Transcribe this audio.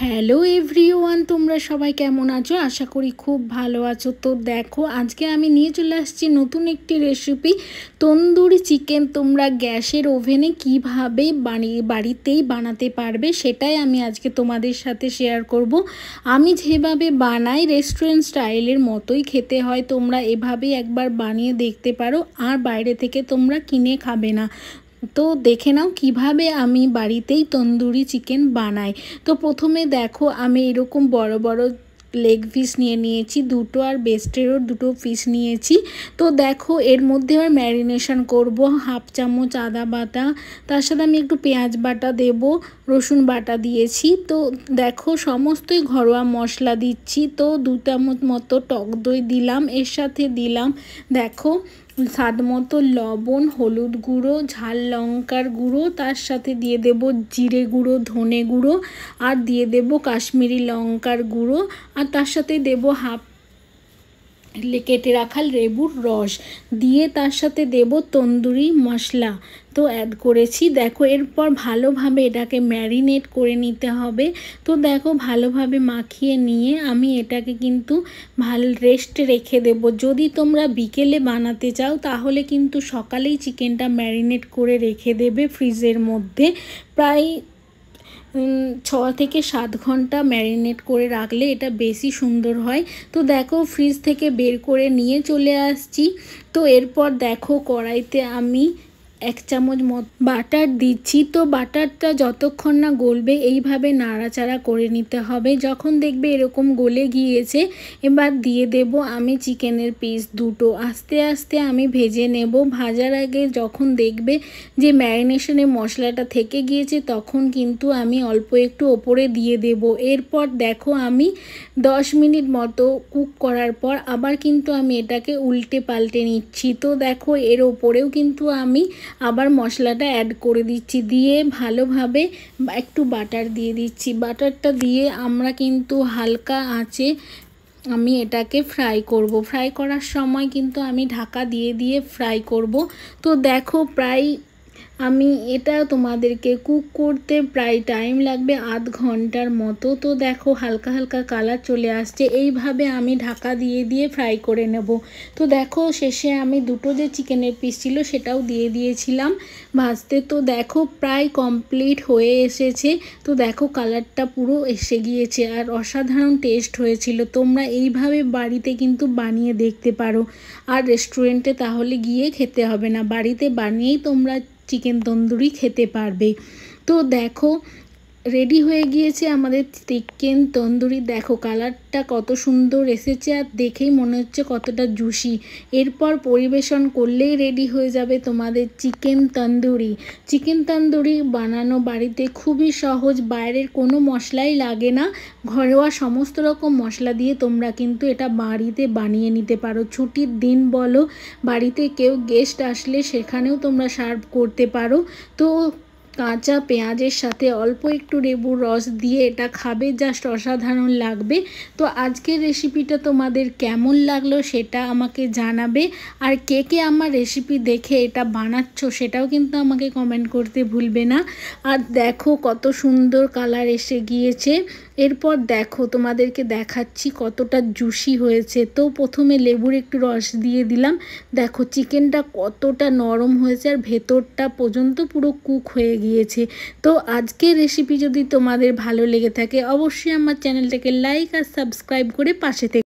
Hello everyone, তোমরা সবাই কেমন আছো? আশা করি খুব ভালো আছো। তো দেখো, আজকে আমি নিয়ে চলে আসছি নতুন একটি রেসিপি, তন্দুরি চিকেন। তোমরা গ্যাসের ওভেনে কিভাবে বাড়িতেই বানাতে পারবে সেটাই আমি আজকে তোমাদের সাথে শেয়ার করব। আমি যেভাবে বানাই রেস্টুরেন্ট স্টাইলের মতোই খেতে হয়। তোমরা এভাবেই একবার বানিয়ে দেখতে পারো, আর বাইরে থেকে তোমরা কিনে খাবে না। তো দেখে নাও কিভাবে আমি বাড়িতেই তন্দুরি চিকেন বানাই। তো প্রথমে দেখো, আমি এরকম বড় বড় লেগ পিস নিয়েছি দুটো, আর বেস্টেরও দুটো পিস নিয়েছি। তো দেখো, এর মধ্যে আর ম্যারিনেশন করব। হাফ চামচ আদা বাটা, তার সাথে আমি একটু পেঁয়াজ বাটা দেব, রসুন বাটা দিয়েছি। তো দেখো, সমস্তই ঘরোয়া মশলা দিচ্ছি। তো 2 চামচ মতো টক দই দিলাম, এর সাথে দিলাম দেখো স্বাদ মতো লবণ, হলুদ গুঁড়ো, ঝাল লঙ্কার গুঁড়ো, তার সাথে দিয়ে দেব জিরে গুঁড়ো, ধনে গুঁড়ো, আর দিয়ে দেব কাশ্মীরি লঙ্কার গুঁড়ো, আর তার সাথে দেব হাফ কেটে রাখা লেবুর রস দিয়ে, তার সাথে দেব তন্দুরি মশলা তো অ্যাড করেছি। দেখো, এরপর ভালোভাবে এটাকে ম্যারিনেট করে নিতে হবে। তো দেখো, ভালোভাবে মাখিয়ে নিয়ে আমি এটাকে কিন্তু রেস্টে রেখে দেব। যদি তোমরা বিকেলে বানাতে চাও তাহলে কিন্তু সকালেই চিকেনটা ম্যারিনেট করে রেখে দেবে ফ্রিজের মধ্যে। প্রায় 6 থেকে 7 ঘন্টা ম্যারিনেট করে রাখলে এটা বেশি সুন্দর হয়। তো দেখো, ফ্রিজ থেকে বের করে নিয়ে চলে আসছি। তো এরপর দেখো, কড়াইতে আমি 1 চামচ বাটার দিচ্ছি। তো বাটারটা যতক্ষণ না গলবে এইভাবে নাড়াচাড়া করে নিতে হবে। যখন দেখবে এরকম গলে গিয়েছে, এবার দিয়ে দেব আমি চিকেনের পিস দুটো। আস্তে আস্তে আমি ভেজে নেব। ভাজার আগে যখন দেখবে যে ম্যারিনেশনে মশলাটা থেকে গিয়েছে, তখন কিন্তু আমি অল্প একটু ওপরে দিয়ে দেব। এরপর দেখো, আমি 10 মিনিট মতো কুক করার পর আবার কিন্তু আমি এটাকে উল্টে পাল্টে নিচ্ছি। তো দেখো, এর ওপরেও কিন্তু আমি আবার মশলাটা অ্যাড করে দিচ্ছি, দিয়ে ভালোভাবে একটু বাটার দিয়ে দিচ্ছি। বাটারটা দিয়ে আমরা কিন্তু হালকা আঁচে আমি এটাকে ফ্রাই করব। ফ্রাই করার সময় কিন্তু আমি ঢাকা দিয়ে দিয়ে ফ্রাই করব। তো দেখো, প্রায় আমি এটা তোমাদেরকে কুক করতে প্রায় টাইম লাগবে আধ ঘন্টার মতো। তো দেখো, হালকা হালকা কালার চলে আসছে, এইভাবে আমি ঢাকা দিয়ে দিয়ে ফ্রাই করে নেব। তো দেখো, শেষে আমি দুটো যে চিকেনের পিস ছিল সেটাও দিয়ে দিয়েছিলাম ভাজতে। তো দেখো, প্রায় কমপ্লিট হয়ে এসেছে। তো দেখো, কালারটা পুরো এসে গিয়েছে, আর অসাধারণ টেস্ট হয়েছিল। তোমরা এইভাবে বাড়িতে কিন্তু বানিয়ে দেখতে পারো, আর রেস্টুরেন্টে তাহলে গিয়ে খেতে হবে না, বাড়িতে বানিয়েই তোমরা চিকেন তন্দুরি খেতে পারবে। তো দেখো, রেডি হয়ে গিয়েছে আমাদের চিকেন তন্দুরি। দেখো, কালারটা কত সুন্দর এসেছে, আর দেখেই মনে হচ্ছে কতটা জুসি। এরপর পরিবেশন করলেই রেডি হয়ে যাবে তোমাদের চিকেন তন্দুরি। চিকেন তন্দুরি বানানো বাড়িতে খুবই সহজ, বাইরের কোনো মশলাই লাগে না। ঘরোয়া সমস্ত রকম মশলা দিয়ে তোমরা কিন্তু এটা বাড়িতে বানিয়ে নিতে পারো। ছুটির দিন বলো, বাড়িতে কেউ গেস্ট আসলে সেখানেও তোমরা সার্ভ করতে পারো। তো কাঁচা পেঁয়াজের সাথে অল্প একটু লেবুর রস দিয়ে এটা খাবে, জাস্ট অসাধারণ লাগবে। তো আজকের রেসিপিটা তোমাদের কেমন লাগলো সেটা আমাকে জানাবে, আর কে কে আমার রেসিপি দেখে এটা বানাচ্ছ সেটাও কিন্তু আমাকে কমেন্ট করতে ভুলবে না। আর দেখো, কত সুন্দর কালার এসে গিয়েছে। এরপর দেখো, তোমাদেরকে দেখাচ্ছি কতটা জুসি হয়েছে। তো প্রথমে লেবুর একটু রস দিয়ে দিলাম। দেখো, চিকেনটা কতটা নরম হয়েছে, আর ভেতরটা পর্যন্ত পুরো কুক হয়ে গিয়েছে। তো আজকের রেসিপি যদি তোমাদের ভালো লেগে থাকে, অবশ্যই আমার চ্যানেলটাকে লাইক আর সাবস্ক্রাইব করে পাশে থেকে